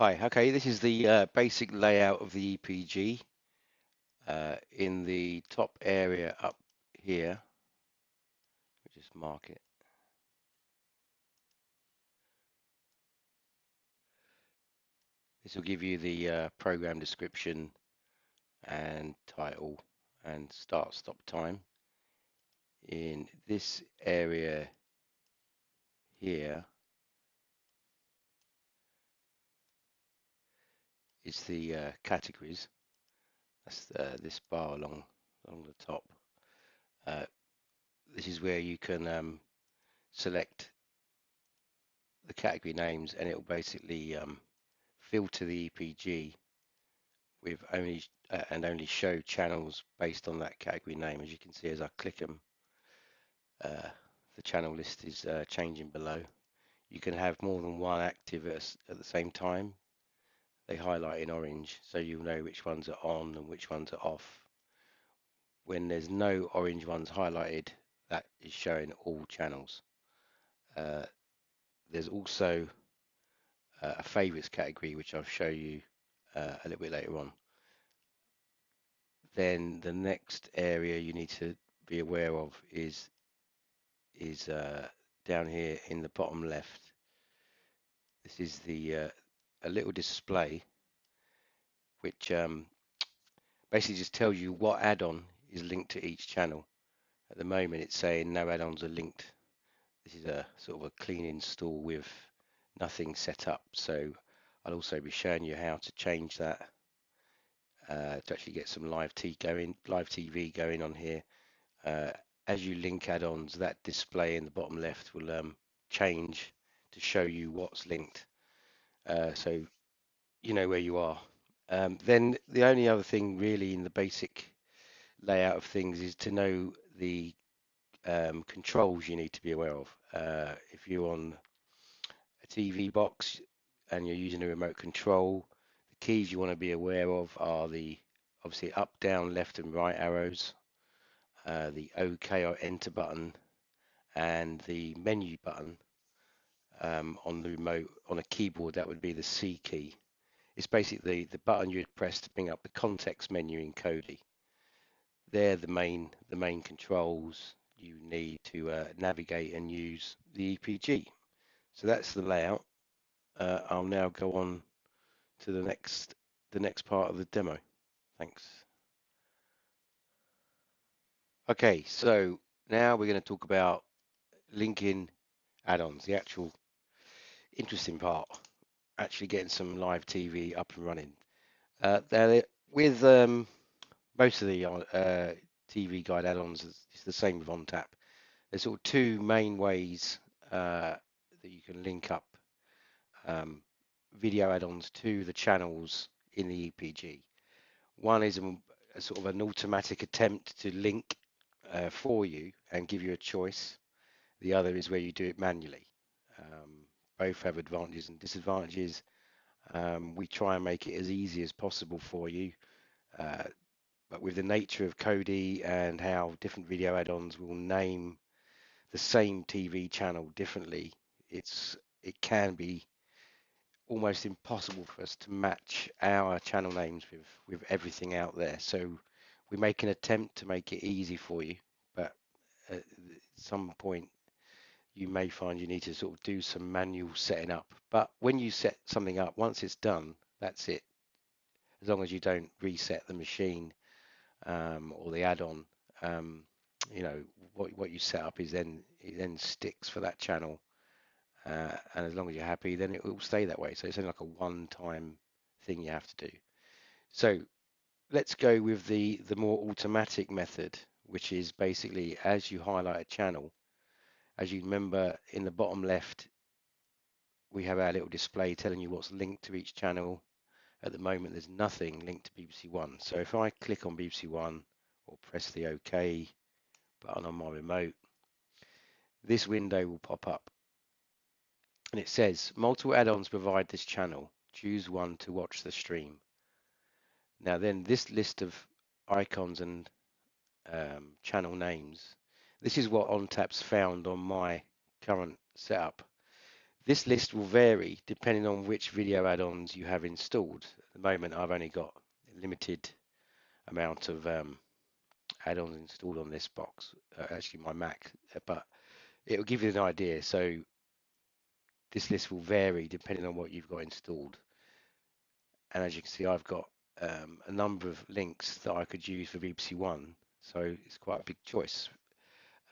Hi, okay, this is the basic layout of the EPG. In the top area up here, we just mark it. This will give you the program description and title and start stop time. In this area here is the categories. That's this bar along the top. Uh, this is where you can select the category names, and it will basically filter the EPG with only show channels based on that category name. As you can see, as I click them, the channel list is changing below. You can have more than one active at the same time. They highlight in orange, so you'll know which ones are on and which ones are off. When there's no orange ones highlighted, that is showing all channels. Uh, there's also a favorites category, which I'll show you a little bit later on. Then the next area you need to be aware of is down here in the bottom left. This is the a little display which basically just tells you what add-on is linked to each channel. At the moment it's saying no add-ons are linked. This is a sort of a clean install with nothing set up, so I'll also be showing you how to change that to actually get some live TV going on here. As you link add-ons, that display in the bottom left will change to show you what's linked, so you know where you are. Then the only other thing really in the basic layout of things is to know the controls you need to be aware of. If you're on a TV box and you're using a remote control, the keys you want to be aware of are the obviously up, down, left and right arrows, the OK or enter button, and the menu button on the remote on a keyboard. That would be the C key. It's basically the button you'd press to bring up the context menu in Kodi. They're the main controls you need to navigate and use the EPG. So that's the layout. I'll now go on to the next part of the demo. Thanks. Okay, so now we're going to talk about linking add-ons, the actual interesting part, actually getting some live TV up and running. With most of the TV guide add-ons, it's the same with OnTap. There's sort of two main ways that you can link up video add-ons to the channels in the EPG. One is a sort of an automatic attempt to link for you and give you a choice. The other is where you do it manually. Both have advantages and disadvantages. We try and make it as easy as possible for you. But with the nature of Kodi and how different video add-ons will name the same TV channel differently, it can be almost impossible for us to match our channel names with everything out there. So we make an attempt to make it easy for you, but at some point you may find you need to sort of do some manual setting up. But when you set something up, once it's done, that's it. As long as you don't reset the machine or the add-on, um, you know what you set up is then it then sticks for that channel, and as long as you're happy, then it will stay that way. So it's only like a one-time thing you have to do. So let's go with the more automatic method, which is basically as you highlight a channel, as you remember in the bottom left, we have our little display telling you what's linked to each channel. At the moment, there's nothing linked to BBC One. So if I click on BBC One or press the OK button on my remote, this window will pop up and it says multiple add-ons provide this channel. Choose one to watch the stream. Now then, this list of icons and channel names, this is what OnTap's found on my current setup. This list will vary depending on which video add-ons you have installed. At the moment, I've only got a limited amount of add-ons installed on this box, actually my Mac, but it will give you an idea. So this list will vary depending on what you've got installed. And as you can see, I've got a number of links that I could use for BBC One, so it's quite a big choice.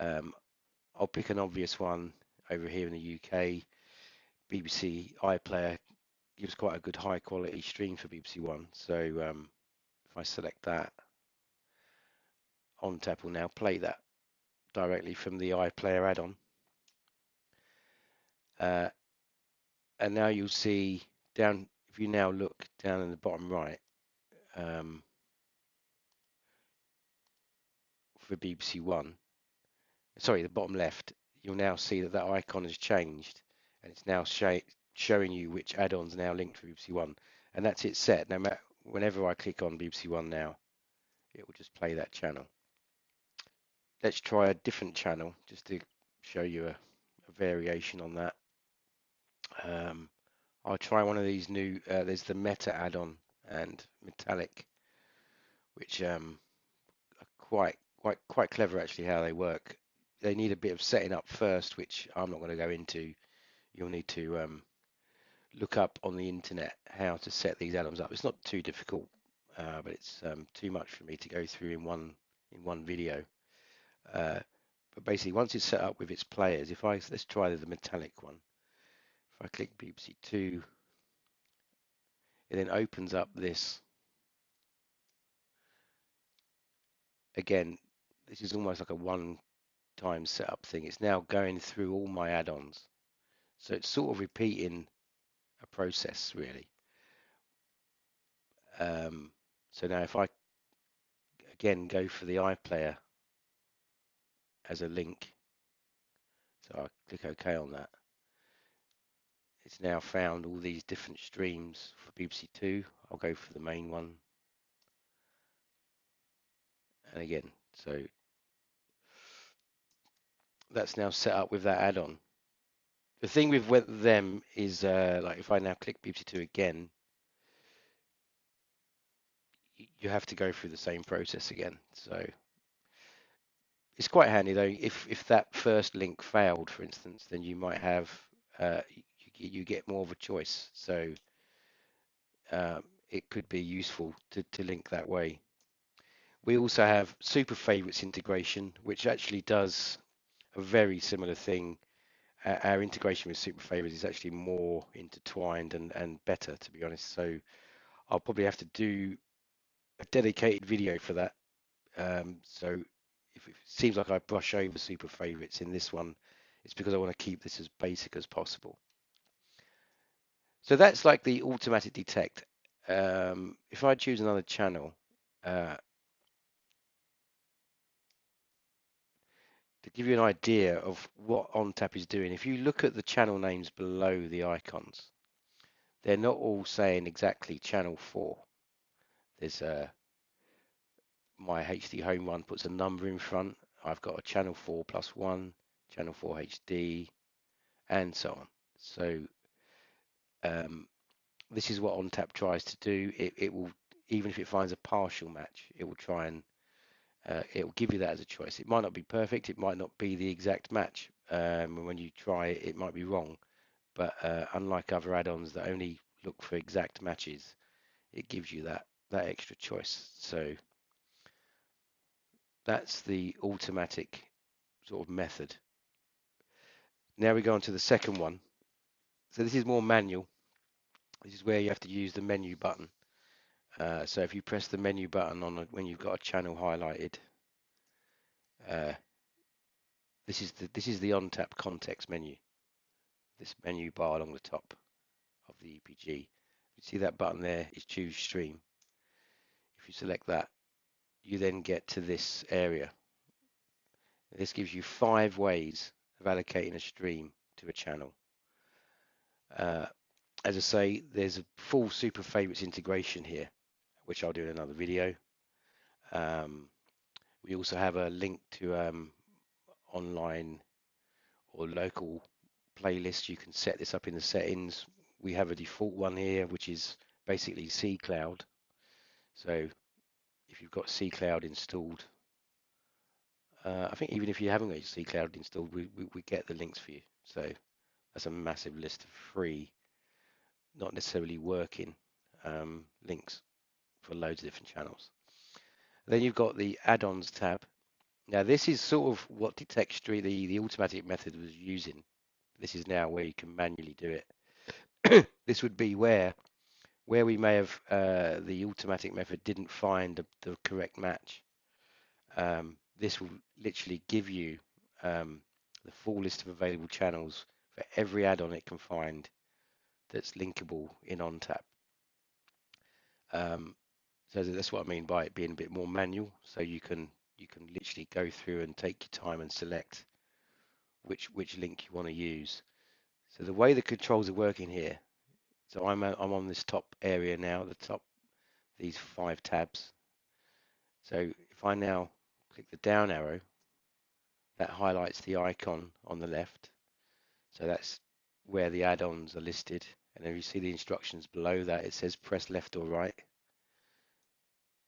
I'll pick an obvious one over here in the UK. BBC iPlayer gives quite a good high quality stream for BBC One. So if I select that, OnTap will now play that directly from the iPlayer add-on. And now you'll see down, if you now look down in the bottom right, for BBC One, sorry, the bottom left, you'll now see that that icon has changed, and it's now showing you which add-ons are now linked to BBC One, and that's it set. No matter, whenever I click on BBC One now, it will just play that channel. Let's try a different channel just to show you a variation on that. I'll try one of these new, there's the Meta add-on and Metallic, which are quite clever actually how they work. They need a bit of setting up first, which I'm not going to go into. You'll need to look up on the internet how to set these add-ons up. It's not too difficult, but it's too much for me to go through in one video. But basically, once it's set up with its players, let's try the Metallic one. If I click BBC Two, it then opens up this. Again, this is almost like a one-time setup thing. It's now going through all my add-ons, so it's sort of repeating a process really. So now if I again go for the iPlayer as a link, so I click OK on that, it's now found all these different streams for BBC Two. I'll go for the main one, and again, so that's now set up with that add-on. The thing with them is like if I now click BBC Two again, you have to go through the same process again. So it's quite handy though. If that first link failed, for instance, then you might have you get more of a choice. So it could be useful to link that way. We also have super favorites integration, which actually does a very similar thing. Our integration with super favorites is actually more intertwined and better, to be honest. So I'll probably have to do a dedicated video for that. So if it seems like I brush over super favorites in this one, it's because I want to keep this as basic as possible. So that's like the automatic detect. If I choose another channel, to give you an idea of what OnTap is doing, if you look at the channel names below the icons, they're not all saying exactly channel 4. There's my HD home one puts a number in front. I've got a channel 4 plus 1, channel 4 HD, and so on. So this is what OnTap tries to do. It will, even if it finds a partial match, it will try and it will give you that as a choice. It might not be perfect, it might not be the exact match. When you try it, it might be wrong. But unlike other add-ons that only look for exact matches, it gives you that extra choice. So that's the automatic sort of method. Now we go on to the second one. So this is more manual. This is where you have to use the menu button. So if you press the menu button on when you've got a channel highlighted, this is the OnTap context menu. This menu bar along the top of the EPG. You see that button there is choose stream. If you select that, you then get to this area. This gives you 5 ways of allocating a stream to a channel. As I say, there's a full super favorites integration here, which I'll do in another video. We also have a link to online or local playlist, you can set this up in the settings. We have a default one here, which is basically C Cloud. So if you've got C Cloud installed, I think even if you haven't got C Cloud installed, we get the links for you. So that's a massive list of free, not necessarily working links for loads of different channels. Then you've got the add-ons tab. Now this is sort of what Detectstream, the automatic method, was using. This is now where you can manually do it. This would be where we may have the automatic method didn't find the correct match. This will literally give you the full list of available channels for every add-on it can find that's linkable in ONTAP. So that's what I mean by it being a bit more manual. So you can literally go through and take your time and select which link you want to use. So the way the controls are working here. So I'm on this top area now, the top, these 5 tabs. So if I now click the down arrow, that highlights the icon on the left. So that's where the add-ons are listed. And then you see the instructions below that, it says press left or right.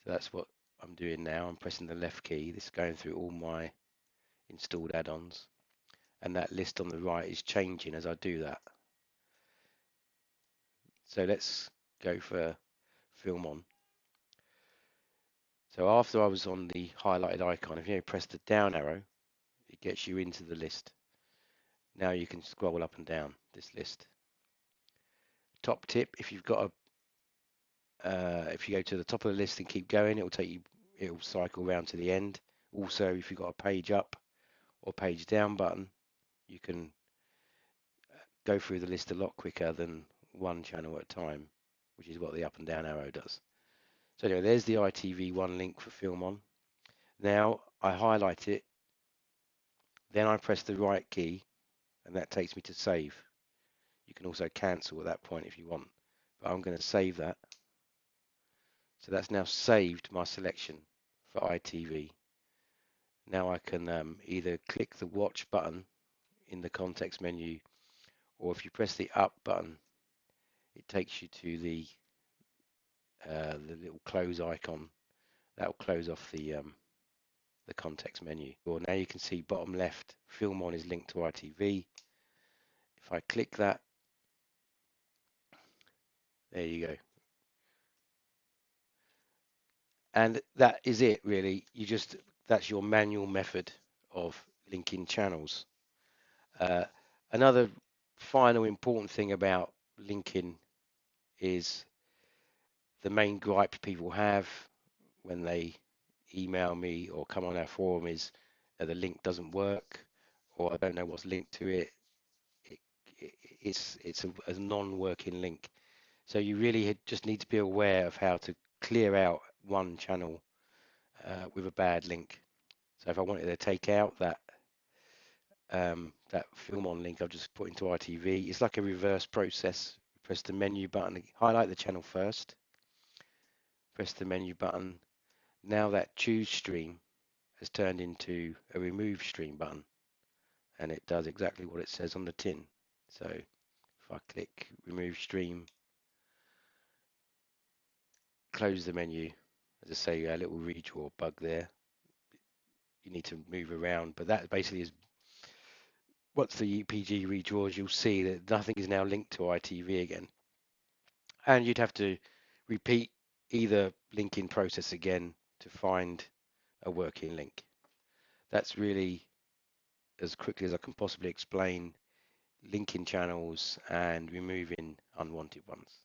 So that's what I'm doing now. I'm pressing the left key. This is going through all my installed add-ons. And that list on the right is changing as I do that. So let's go for film on. So after I was on the highlighted icon, if you press the down arrow, it gets you into the list. Now you can scroll up and down this list. Top tip: if you've got if you go to the top of the list and keep going, it'll cycle around to the end. Also, if you've got a page up or page down button, you can go through the list a lot quicker than one channel at a time, which is what the up and down arrow does. So anyway, there's the ITV1 link for film on. Now I highlight it, then I press the right key, and that takes me to save. You can also cancel at that point if you want, but I'm going to save that. So that's now saved my selection for ITV. Now I can either click the watch button in the context menu, or if you press the up button, it takes you to the little close icon. That will close off the context menu. Well, now you can see bottom left, film on is linked to ITV. If I click that, there you go. And that is it, really. That's your manual method of linking channels. Another final important thing about linking is the main gripe people have when they email me or come on our forum is the link doesn't work, or I don't know what's linked to it. It's a non-working link. So you really just need to be aware of how to clear out one channel with a bad link. So if I wanted to take out that film on link I've just put into ITV, it's like a reverse process. Press the menu button, highlight the channel first, press the menu button. Now that choose stream has turned into a remove stream button, and it does exactly what it says on the tin. So if I click remove stream, close the menu, as I say, a little redraw bug there. You need to move around, but that basically is once the EPG redraws, you'll see that nothing is now linked to ITV again. And you'd have to repeat either linking process again to find a working link. That's really as quickly as I can possibly explain linking channels and removing unwanted ones.